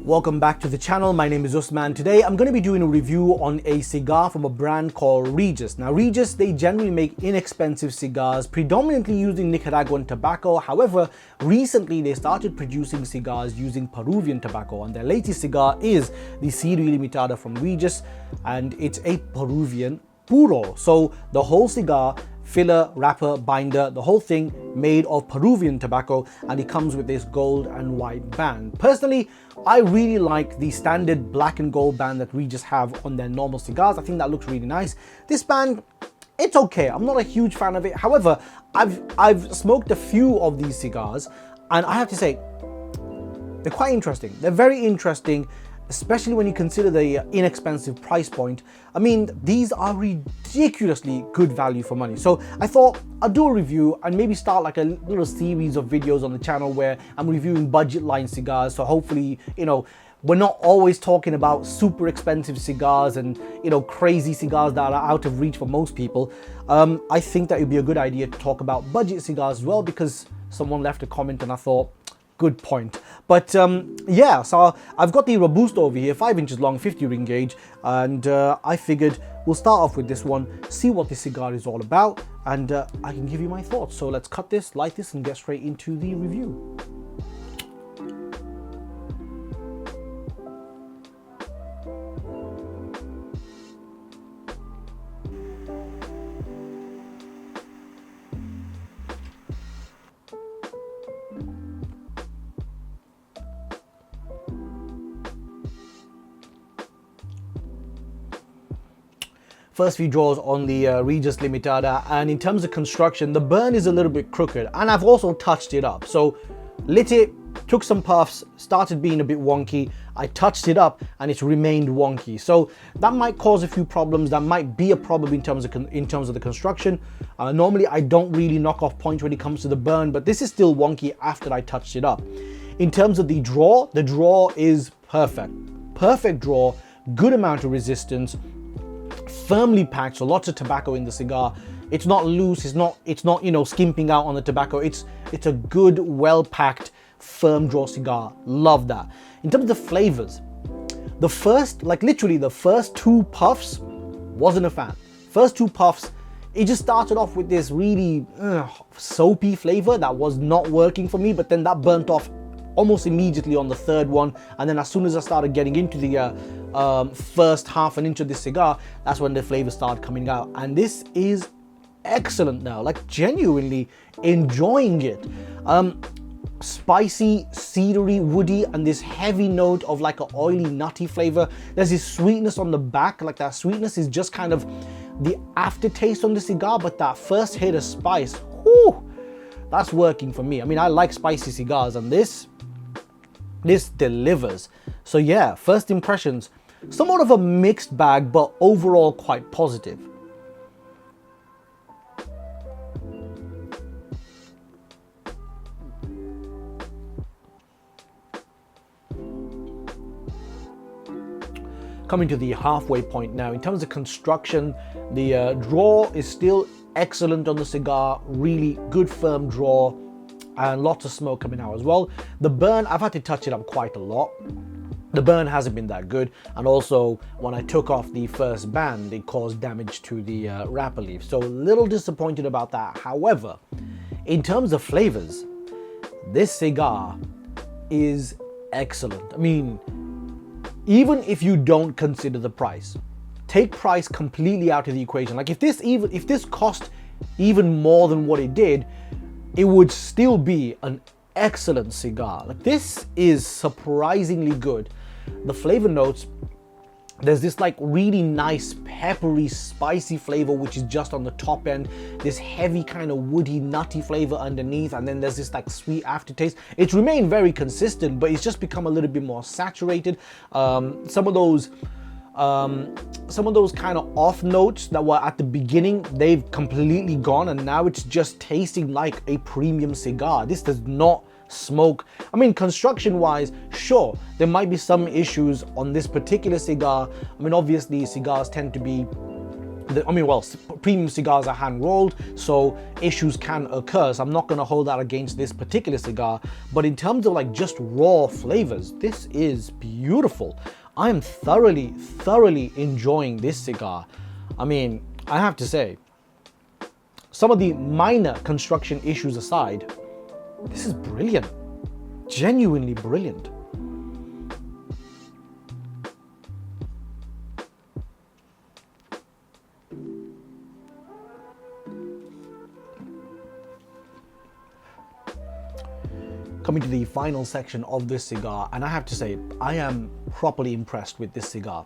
Welcome back to the channel. My name is Usman. Today I'm going to be doing a review on a cigar from a brand called Regius. Now Regius, they generally make inexpensive cigars, predominantly using Nicaraguan tobacco. However, recently they started producing cigars using Peruvian tobacco, and their latest cigar is the Serie Limitada from Regius, and it's a Peruvian puro. So the whole cigar, filler, wrapper, binder, the whole thing made of Peruvian tobacco, and it comes with this gold and white band. Personally, I really like the standard black and gold band that Regius have on their normal cigars. I think that looks really nice. This band, it's okay. I'm not a huge fan of it. However, I've smoked a few of these cigars, and I have to say, they're quite interesting. They're very interesting, especially when you consider the inexpensive price point. I mean, these are ridiculously good value for money. So I thought I'd do a review and maybe start like a little series of videos on the channel where I'm reviewing budget line cigars. So hopefully, you know, we're not always talking about super expensive cigars and, you know, crazy cigars that are out of reach for most people. I think that it'd be a good idea to talk about budget cigars as well, because someone left a comment and I thought, good point. But yeah, so I've got the Robusto over here, 5 inches long, 50 ring gauge, and I figured we'll start off with this one, see what this cigar is all about, and I can give you my thoughts. So let's cut this, light this, and get straight into the review. First few draws on the Regius Limitada, and in terms of construction, the burn is a little bit crooked, and I've also touched it up. So lit it, took some puffs, started being a bit wonky. I touched it up and it's remained wonky. So that might cause a few problems. That might be a problem in terms of the construction. Normally I don't really knock off points when it comes to the burn, but this is still wonky after I touched it up. In terms of the draw is perfect. Perfect draw, good amount of resistance, firmly packed, so lots of tobacco in the cigar. It's not loose, it's not you know, skimping out on the tobacco. It's a good, well-packed, firm draw cigar. Love that. In terms of the flavors, the first, like literally the first 2 puffs, wasn't a fan. First 2 puffs, it just started off with this really soapy flavor that was not working for me, but then that burnt off almost immediately on the 3rd one, and then as soon as I started getting into the first half an inch of this cigar, that's when the flavor started coming out, and this is excellent now, like genuinely enjoying it. Spicy, cedary, woody, and this heavy note of like an oily, nutty flavor. There's this sweetness on the back, like that sweetness is just kind of the aftertaste on the cigar, but that first hit of spice, whew, that's working for me. I mean, I like spicy cigars, and this delivers. So yeah, first impressions, somewhat of a mixed bag, but overall quite positive. Coming to the halfway point now, in terms of construction, the draw is still excellent on the cigar, really good firm draw, and lots of smoke coming out as well. The burn, I've had to touch it up quite a lot. The burn hasn't been that good, and also when I took off the first band, it caused damage to the wrapper leaf, so a little disappointed about that. However, in terms of flavors, this cigar is excellent. I mean, even if you don't consider the price, take price completely out of the equation. Like if this cost even more than what it did, it would still be an excellent cigar. Like this is surprisingly good. The flavor notes, there's this like really nice peppery, spicy flavor which is just on the top end, this heavy kind of woody, nutty flavor underneath, and then there's this like sweet aftertaste. It's remained very consistent, but it's just become a little bit more saturated. Some of those kind of off notes that were at the beginning, they've completely gone, and now it's just tasting like a premium cigar. This does not smoke. I mean, construction wise, sure, there might be some issues on this particular cigar. I mean, obviously cigars tend to be Premium cigars are hand rolled, so issues can occur. So I'm not going to hold that against this particular cigar. But in terms of like just raw flavors, this is beautiful. I am thoroughly enjoying this cigar. I mean, I have to say, some of the minor construction issues aside, this is brilliant. Genuinely brilliant. Coming to the final section of this cigar, and I have to say, I am properly impressed with this cigar.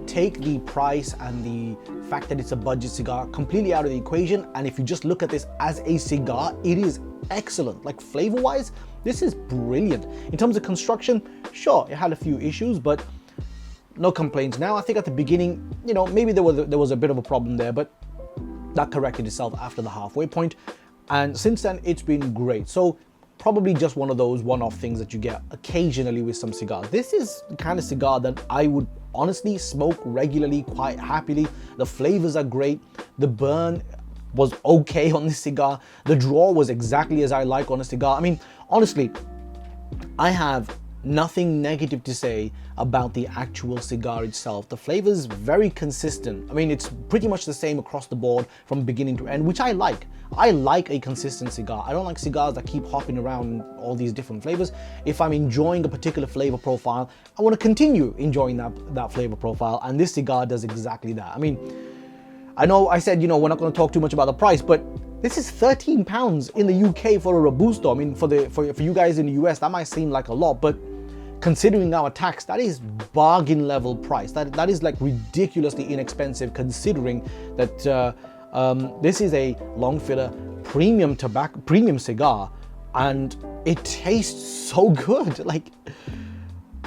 Take the price and the fact that it's a budget cigar completely out of the equation, and if you just look at this as a cigar, it is excellent. Like flavor-wise, this is brilliant. In terms of construction, sure, it had a few issues, but no complaints. Now, I think at the beginning, you know, maybe there was a bit of a problem there, but that corrected itself after the halfway point, and since then, it's been great. So probably just one of those one-off things that you get occasionally with some cigars. This is the kind of cigar that I would honestly smoke regularly, quite happily. The flavors are great. The burn was okay on this cigar. The draw was exactly as I like on a cigar. I mean, honestly, I have nothing negative to say about the actual cigar itself. The flavor is very consistent. I mean, it's pretty much the same across the board from beginning to end, which I like. I like a consistent cigar. I don't like cigars that keep hopping around all these different flavors. If I'm enjoying a particular flavor profile, I want to continue enjoying that flavor profile, and this cigar does exactly that. I mean, I know I said, you know, we're not going to talk too much about the price, but this is £13 in the UK for a Robusto. I mean, for you guys in the US, that might seem like a lot, but considering our tax, that is bargain level price. That is like ridiculously inexpensive, considering that this is a long filler premium cigar, and it tastes so good. Like,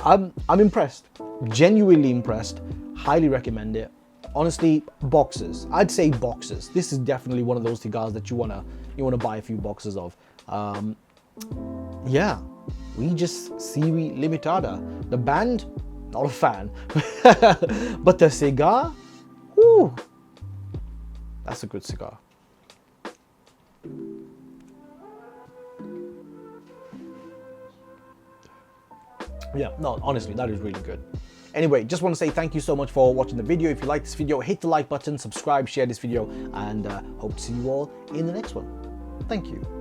I'm impressed, genuinely impressed. Highly recommend it. Honestly, boxes. I'd say boxes. This is definitely one of those cigars that you wanna buy a few boxes of. Yeah, Regius Serie Limitada. The band, not a fan, but the cigar, whoo, that's a good cigar. Yeah, no, honestly, that is really good. Anyway, just want to say thank you so much for watching the video. If you like this video, hit the like button, subscribe, share this video, and hope to see you all in the next one. Thank you.